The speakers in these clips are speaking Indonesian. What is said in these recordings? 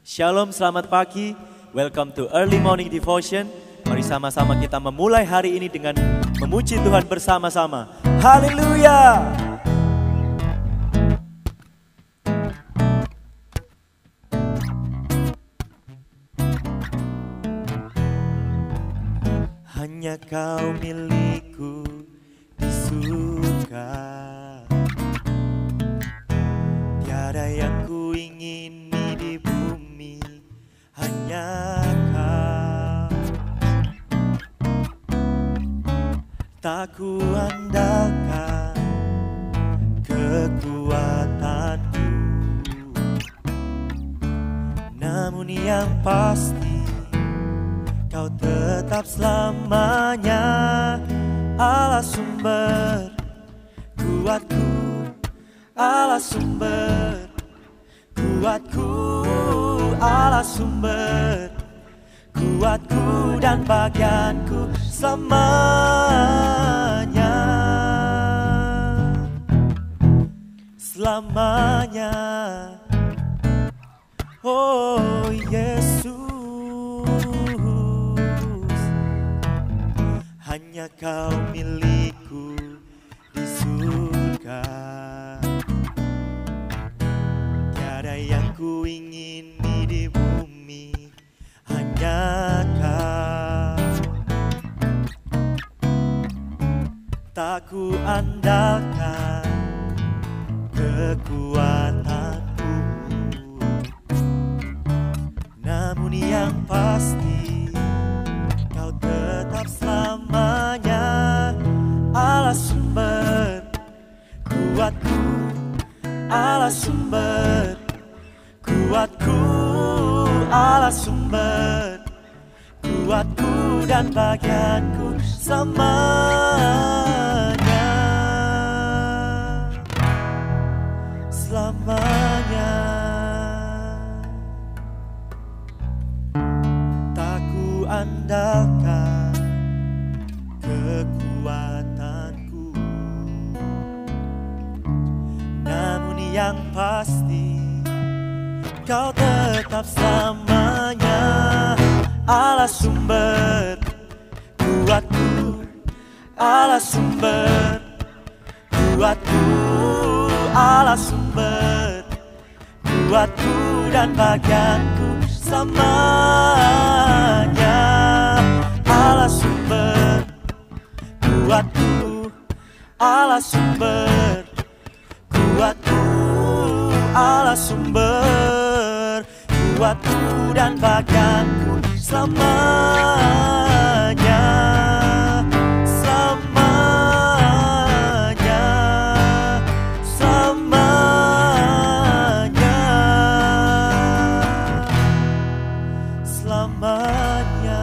Shalom, selamat pagi. Welcome to Early Morning Devotion. Mari sama-sama kita memulai hari ini dengan memuji Tuhan bersama-sama. Haleluya! Hanya Kau milikku di surga. Tiada yang ku ingini di bumi, hanya Kau. Tak ku andalkan kekuatanku, namun yang pasti Kau tetap selamanya Allah sumber kuatku, Allah sumber kuatku, Allah sumber kuatku dan bagianku selamanya, selamanya. Oh Yesus, hanya Kau milikku di surga. Tiada yang ku ingini di bumi, hanya Kau. Tak ku andalkan kekuatanku, namun yang pasti Kau tetap selamanya Allah sumber kuatku, Allah sumber kuatku, Allah sumber kuatku dan bagianku selamanya, selamanya. Tak ku andalkan kekuatanku, namun yang pasti Kau tetap selamanya Allah sumber kuatku, Allah sumber kuatku, Allah sumber kuatku dan bagianku selamanya, Allah sumber kuatku, Allah sumber kuatku, Allah sumber kuatku dan bagianku selamanya, selamanya, selamanya, selamanya.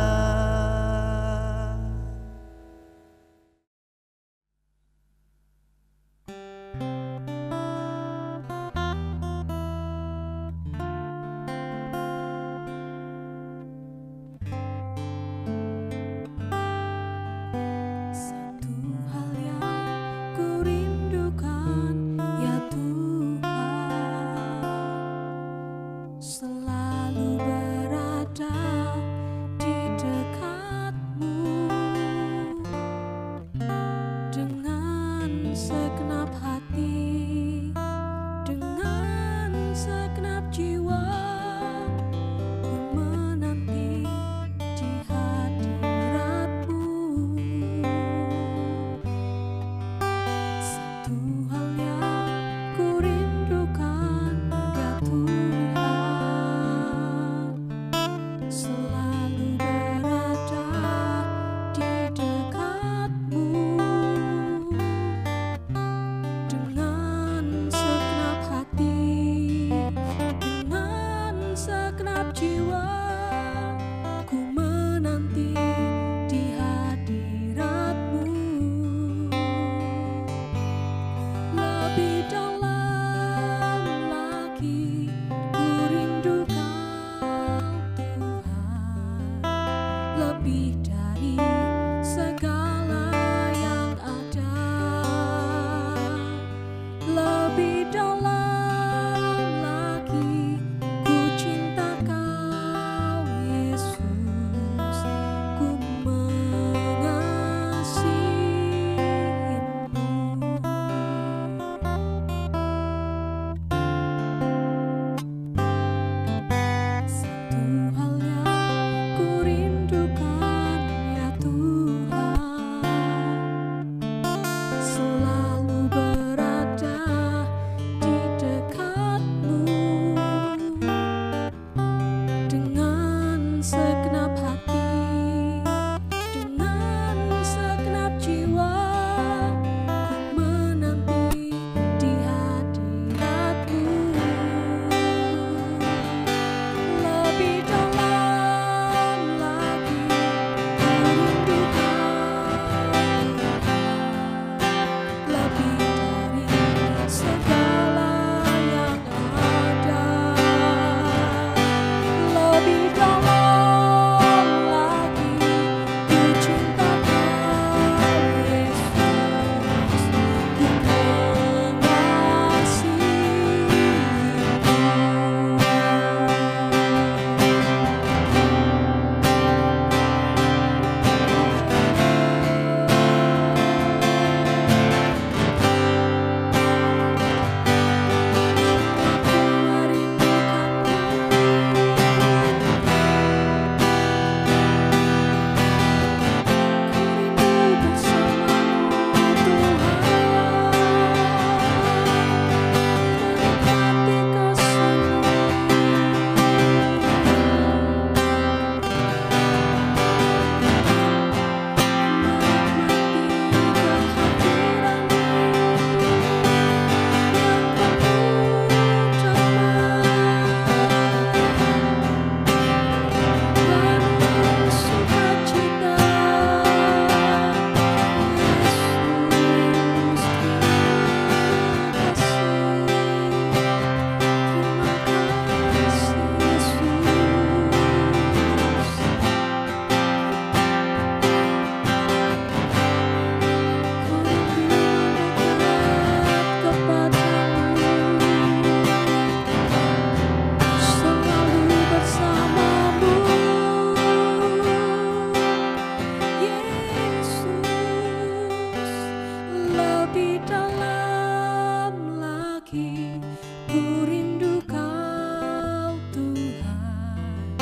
Ku rindu Kau Tuhan,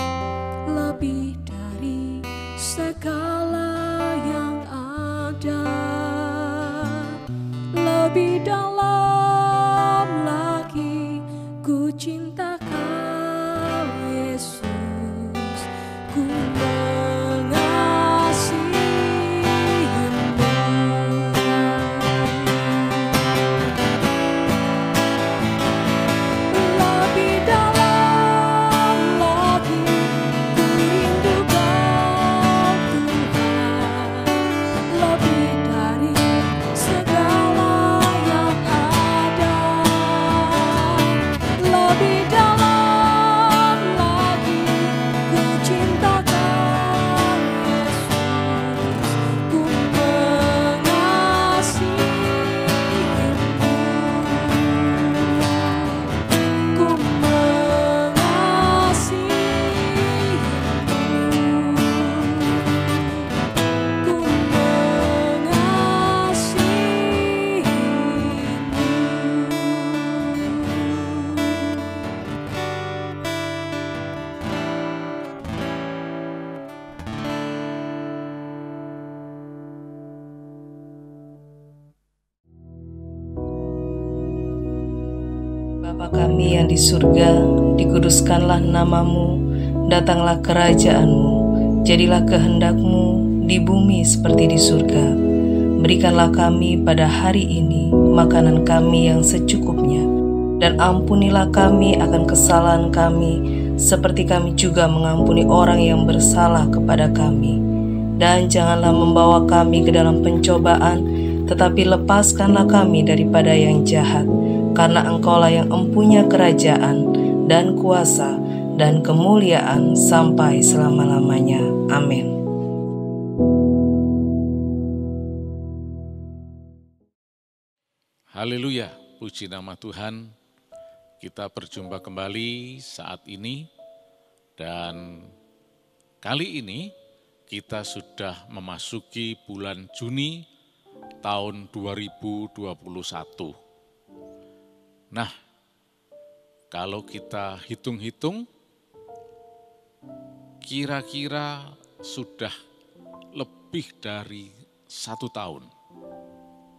lebih dari segala yang ada, lebih dalam lagi ku cinta Kau Yesus, ku Bapa kami yang di surga, dikuduskanlah namamu, datanglah kerajaan-Mu, jadilah kehendak-Mu di bumi seperti di surga. Berikanlah kami pada hari ini makanan kami yang secukupnya, dan ampunilah kami akan kesalahan kami, seperti kami juga mengampuni orang yang bersalah kepada kami. Dan janganlah membawa kami ke dalam pencobaan, tetapi lepaskanlah kami daripada yang jahat. Karena Engkaulah yang empunya kerajaan dan kuasa dan kemuliaan sampai selama-lamanya. Amin. Haleluya, puji nama Tuhan. Kita berjumpa kembali saat ini dan kali ini kita sudah memasuki bulan Juni tahun 2021. Nah, kalau kita hitung-hitung, kira-kira sudah lebih dari 1 tahun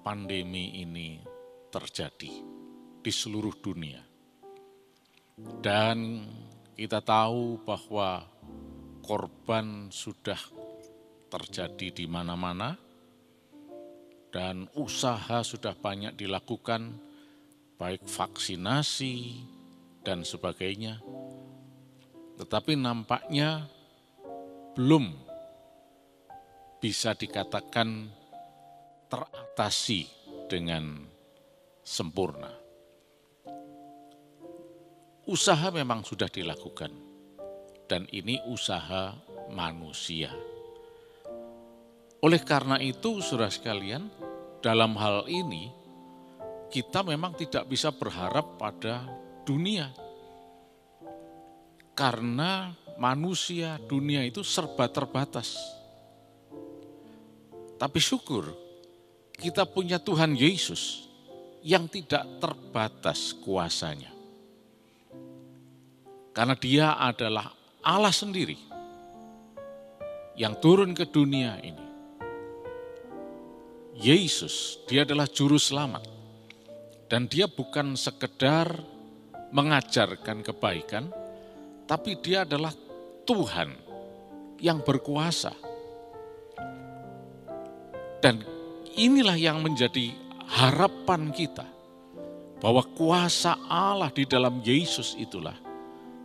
pandemi ini terjadi di seluruh dunia. Dan kita tahu bahwa korban sudah terjadi di mana-mana dan usaha sudah banyak dilakukan, baik vaksinasi dan sebagainya, tetapi nampaknya belum bisa dikatakan teratasi dengan sempurna. Usaha memang sudah dilakukan, dan ini usaha manusia. Oleh karena itu, saudara sekalian, dalam hal ini kita memang tidak bisa berharap pada dunia. Karena manusia, dunia itu serba terbatas. Tapi syukur, kita punya Tuhan Yesus yang tidak terbatas kuasanya. Karena Dia adalah Allah sendiri yang turun ke dunia ini. Yesus, Dia adalah juru selamat. Dan Dia bukan sekedar mengajarkan kebaikan, tapi Dia adalah Tuhan yang berkuasa. Dan inilah yang menjadi harapan kita, bahwa kuasa Allah di dalam Yesus itulah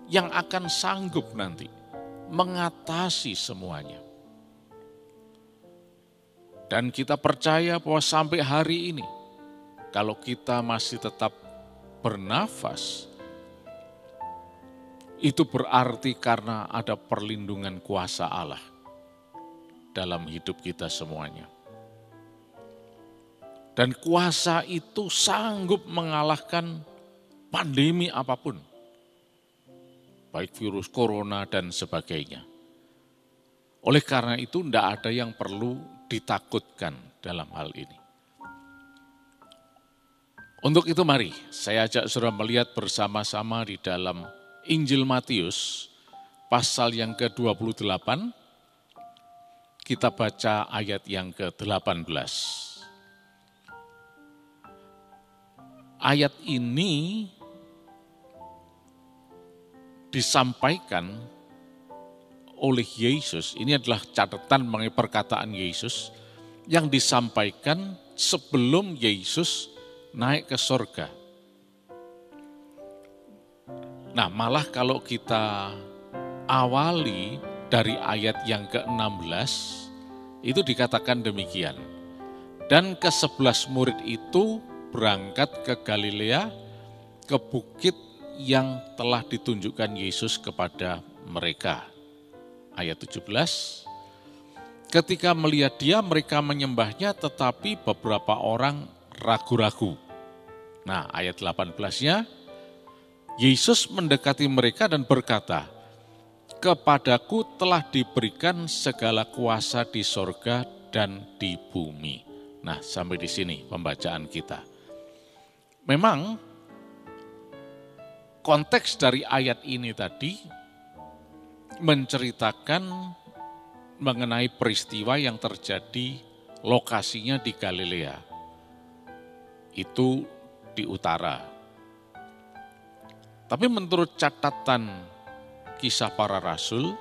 yang akan sanggup nanti mengatasi semuanya. Dan kita percaya bahwa sampai hari ini, kalau kita masih tetap bernafas, itu berarti karena ada perlindungan kuasa Allah dalam hidup kita semuanya. Dan kuasa itu sanggup mengalahkan pandemi apapun, baik virus corona dan sebagainya. Oleh karena itu, tidak ada yang perlu ditakutkan dalam hal ini. Untuk itu mari saya ajak saudara melihat bersama-sama di dalam Injil Matius pasal yang ke-28, kita baca ayat yang ke-18. Ayat ini disampaikan oleh Yesus, ini adalah catatan mengenai perkataan Yesus yang disampaikan sebelum Yesus naik ke surga. Nah, malah kalau kita awali dari ayat yang ke-16, itu dikatakan demikian. Dan ke-11 murid itu berangkat ke Galilea, ke bukit yang telah ditunjukkan Yesus kepada mereka. Ayat 17, ketika melihat dia, mereka menyembahnya, tetapi beberapa orang ragu-ragu. Nah, ayat 18-nya, Yesus mendekati mereka dan berkata, kepadaku telah diberikan segala kuasa di sorga dan di bumi. Nah, sampai di sini pembacaan kita. Memang konteks dari ayat ini tadi menceritakan mengenai peristiwa yang terjadi lokasinya di Galilea. Itu di utara. Tapi menurut catatan Kisah Para Rasul,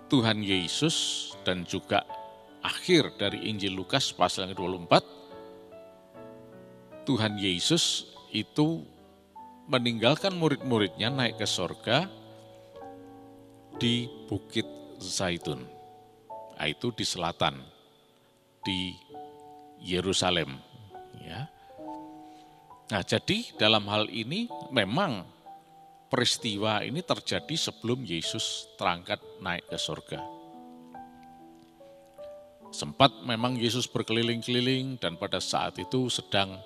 Tuhan Yesus dan juga akhir dari Injil Lukas pasal yang ke-24, Tuhan Yesus itu meninggalkan murid-muridnya naik ke sorga di Bukit Zaitun. Itu di selatan, di Yerusalem. Ya. Nah, jadi dalam hal ini memang peristiwa ini terjadi sebelum Yesus terangkat naik ke surga. Sempat memang Yesus berkeliling-keliling dan pada saat itu sedang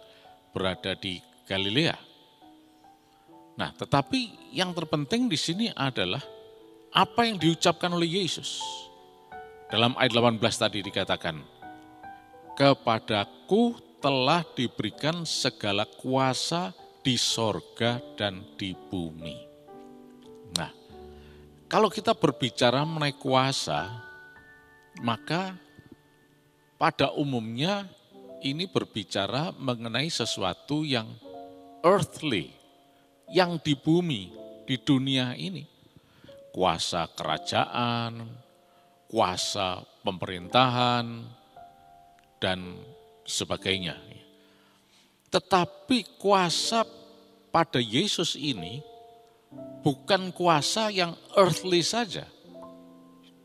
berada di Galilea. Nah, tetapi yang terpenting di sini adalah apa yang diucapkan oleh Yesus. Dalam ayat 18 tadi dikatakan, kepadaku telah diberikan segala kuasa di sorga dan di bumi. Nah, kalau kita berbicara mengenai kuasa, maka pada umumnya ini berbicara mengenai sesuatu yang earthly, yang di bumi, di dunia ini. Kuasa kerajaan, kuasa pemerintahan, dan sebagainya. Tetapi kuasa pada Yesus ini bukan kuasa yang earthly saja,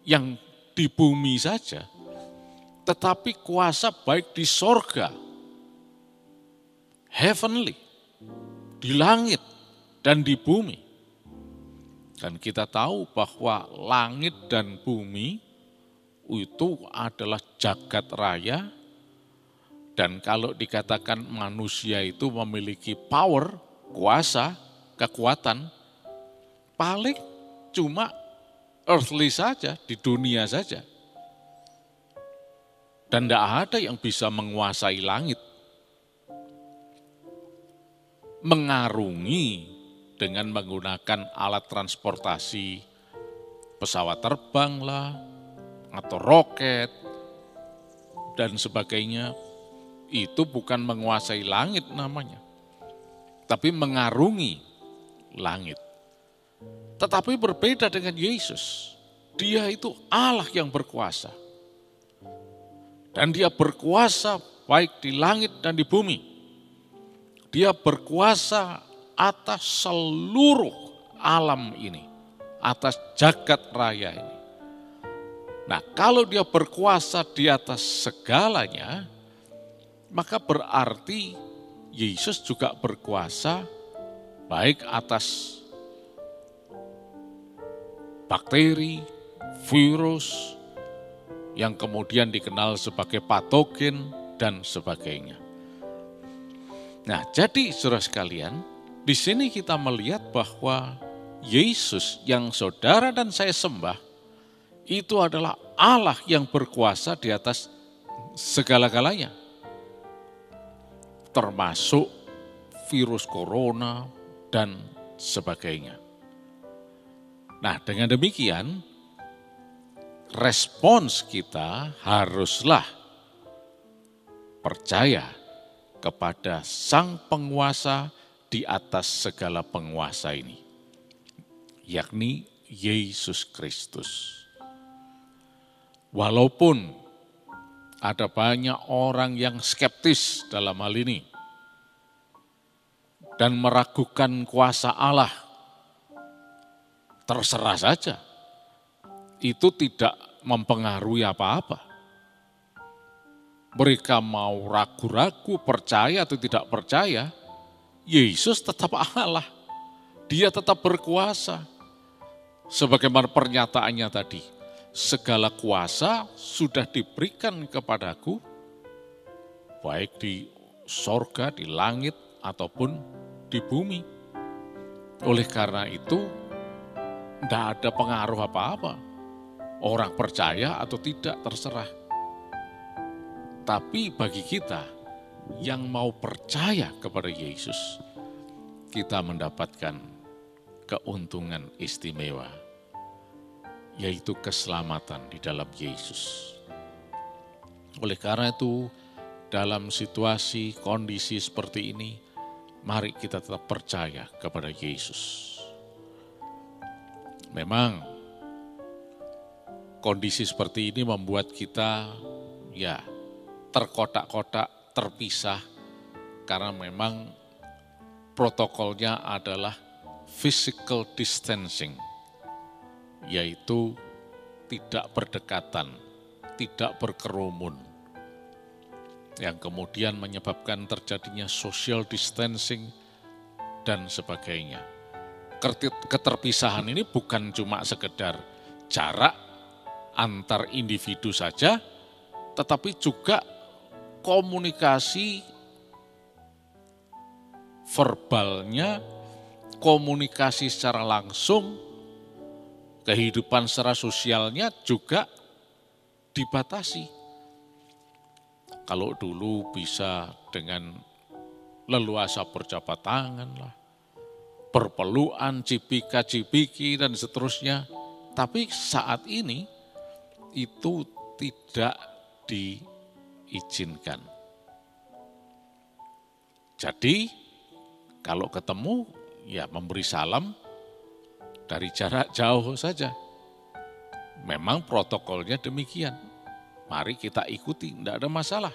yang di bumi saja, tetapi kuasa baik di sorga, heavenly, di langit dan di bumi. Dan kita tahu bahwa langit dan bumi itu adalah jagat raya. Dan kalau dikatakan manusia itu memiliki power, kuasa, kekuatan, paling cuma earthly saja, di dunia saja. Dan tidak ada yang bisa menguasai langit. Mengarungi dengan menggunakan alat transportasi, pesawat terbang lah, atau roket, dan sebagainya. Itu bukan menguasai langit namanya, tapi mengarungi langit. Tetapi berbeda dengan Yesus, dia itu Allah yang berkuasa. Dan dia berkuasa baik di langit dan di bumi. Dia berkuasa atas seluruh alam ini, atas jagat raya ini. Nah, kalau dia berkuasa di atas segalanya, maka berarti Yesus juga berkuasa baik atas bakteri, virus, yang kemudian dikenal sebagai patogen dan sebagainya. Nah, jadi saudara sekalian, di sini kita melihat bahwa Yesus yang saudara dan saya sembah, itu adalah Allah yang berkuasa di atas segala-galanya. termasuk virus corona dan sebagainya. Nah, dengan demikian respons kita haruslah percaya kepada Sang Penguasa di atas segala penguasa ini, yakni Yesus Kristus. Walaupun ada banyak orang yang skeptis dalam hal ini dan meragukan kuasa Allah, terserah saja. Itu tidak mempengaruhi apa-apa. Mereka mau ragu-ragu, percaya atau tidak percaya, Yesus tetap Allah. Dia tetap berkuasa. Sebagaimana pernyataannya tadi, segala kuasa sudah diberikan kepadaku, baik di sorga, di langit, ataupun di bumi. Oleh karena itu, tidak ada pengaruh apa-apa. Orang percaya atau tidak, terserah. Tapi bagi kita yang mau percaya kepada Yesus, kita mendapatkan keuntungan istimewa, yaitu keselamatan di dalam Yesus. Oleh karena itu, dalam situasi, kondisi seperti ini, mari kita tetap percaya kepada Yesus. Memang kondisi seperti ini membuat kita terkotak-kotak, terpisah, karena memang protokolnya adalah physical distancing, yaitu tidak berdekatan, tidak berkerumun, yang kemudian menyebabkan terjadinya social distancing dan sebagainya. Keterpisahan ini bukan cuma sekedar jarak antar individu saja, tetapi juga komunikasi verbalnya, komunikasi secara langsung, kehidupan secara sosialnya juga dibatasi. Kalau dulu bisa dengan leluasa berjabat tangan lah, berpelukan, cipika-cipiki dan seterusnya. Tapi saat ini itu tidak diizinkan. Jadi kalau ketemu ya memberi salam dari jarak jauh saja. Memang protokolnya demikian. Mari kita ikuti, tidak ada masalah.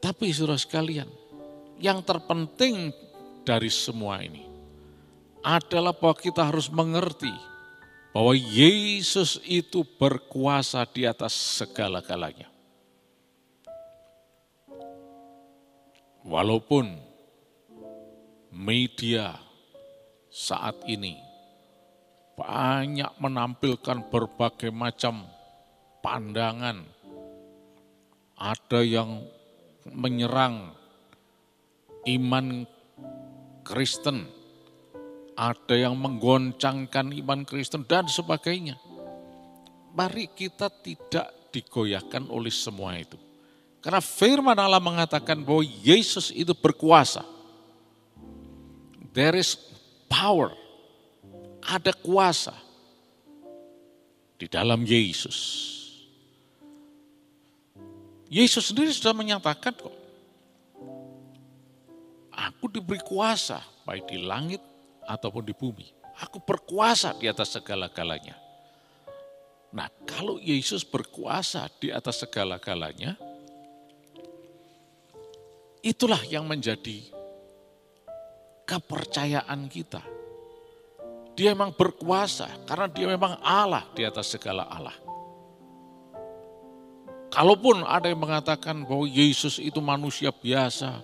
Tapi saudara sekalian, yang terpenting dari semua ini adalah bahwa kita harus mengerti bahwa Yesus itu berkuasa di atas segala-galanya. Walaupun media saat ini banyak menampilkan berbagai macam pandangan, ada yang menyerang iman Kristen, ada yang menggoncangkan iman Kristen dan sebagainya. Mari kita tidak digoyahkan oleh semua itu. Karena firman Allah mengatakan bahwa Yesus itu berkuasa. There is power, ada kuasa di dalam Yesus. Yesus sendiri sudah menyatakan kok, aku diberi kuasa baik di langit ataupun di bumi. Aku berkuasa di atas segala-galanya. Nah, kalau Yesus berkuasa di atas segala-galanya, itulah yang menjadi kepercayaan kita. Dia memang berkuasa karena dia memang Allah di atas segala Allah. Kalaupun ada yang mengatakan bahwa Yesus itu manusia biasa,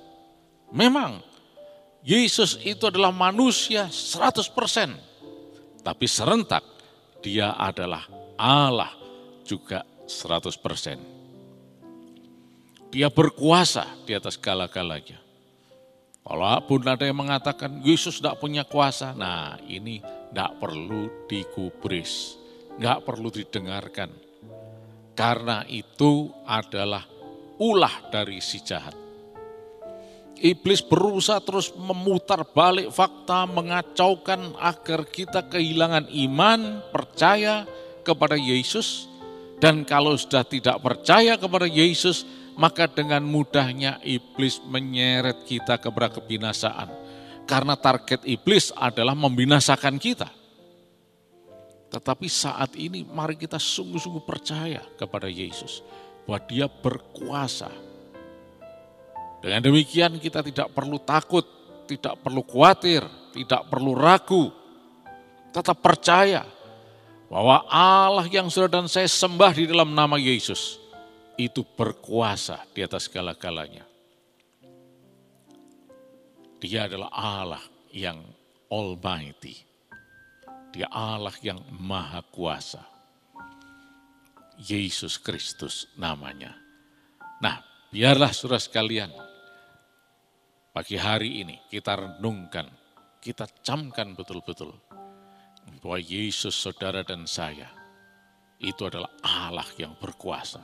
memang Yesus itu adalah manusia 100%. Tapi serentak dia adalah Allah juga 100%. Dia berkuasa di atas segala-galanya. Walaupun ada yang mengatakan Yesus tidak punya kuasa, nah ini tidak perlu digubris, tidak perlu didengarkan. Karena itu adalah ulah dari si jahat. Iblis berusaha terus memutar balik fakta, mengacaukan agar kita kehilangan iman, percaya kepada Yesus. Dan kalau sudah tidak percaya kepada Yesus, maka dengan mudahnya iblis menyeret kita kepada kebinasaan. Karena target iblis adalah membinasakan kita. Tetapi saat ini mari kita sungguh-sungguh percaya kepada Yesus, bahwa Dia berkuasa. Dengan demikian kita tidak perlu takut, tidak perlu khawatir, tidak perlu ragu. Tetap percaya bahwa Allah yang saudara dan saya sembah di dalam nama Yesus itu berkuasa di atas segala-galanya. Dia adalah Allah yang Almighty. Dia Allah yang Maha Kuasa. Yesus Kristus namanya. Nah, biarlah saudara sekalian, pagi hari ini kita renungkan, kita camkan betul-betul bahwa Yesus saudara dan saya itu adalah Allah yang berkuasa.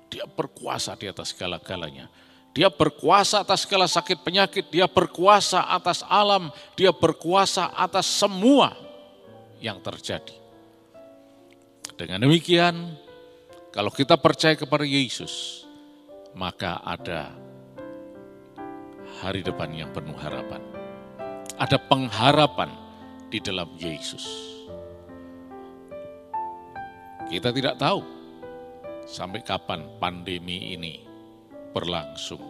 Dia berkuasa di atas segala-galanya. Dia berkuasa atas segala sakit penyakit, Dia berkuasa atas alam, Dia berkuasa atas semua yang terjadi. Dengan demikian, kalau kita percaya kepada Yesus, maka ada hari depan yang penuh harapan. Ada pengharapan di dalam Yesus. Kita tidak tahu sampai kapan pandemi ini berlangsung.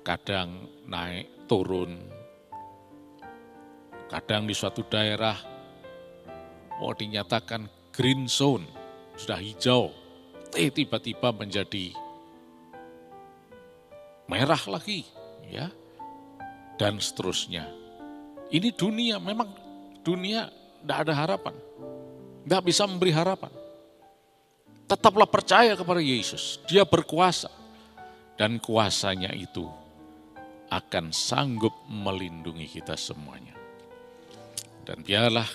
Kadang naik turun, kadang di suatu daerah mau dinyatakan green zone, sudah hijau, tiba-tiba menjadi merah lagi, ya, dan seterusnya. Ini dunia, memang dunia tidak ada harapan, tidak bisa memberi harapan. Tetaplah percaya kepada Yesus, Dia berkuasa, dan kuasanya itu akan sanggup melindungi kita semuanya. Dan biarlah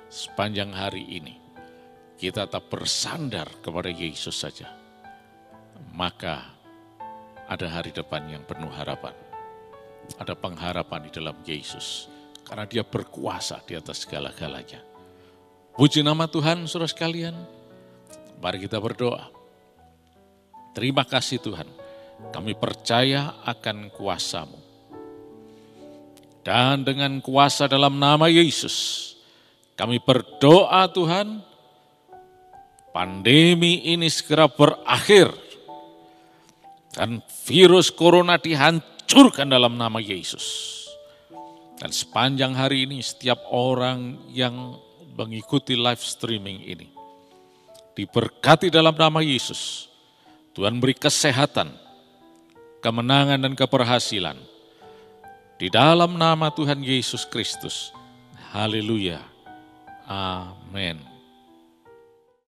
sepanjang hari ini kita tetap bersandar kepada Yesus saja. Maka ada hari depan yang penuh harapan. Ada pengharapan di dalam Yesus. Karena Dia berkuasa di atas segala-galanya. Puji nama Tuhan saudara sekalian. Mari kita berdoa. Terima kasih Tuhan. Kami percaya akan kuasa-Mu. Dan dengan kuasa dalam nama Yesus, kami berdoa Tuhan, pandemi ini segera berakhir. Dan virus corona dihancurkan dalam nama Yesus. Dan sepanjang hari ini setiap orang yang mengikuti live streaming ini, diberkati dalam nama Yesus. Tuhan beri kesehatan, kemenangan dan keberhasilan. Di dalam nama Tuhan Yesus Kristus. Haleluya. Amin.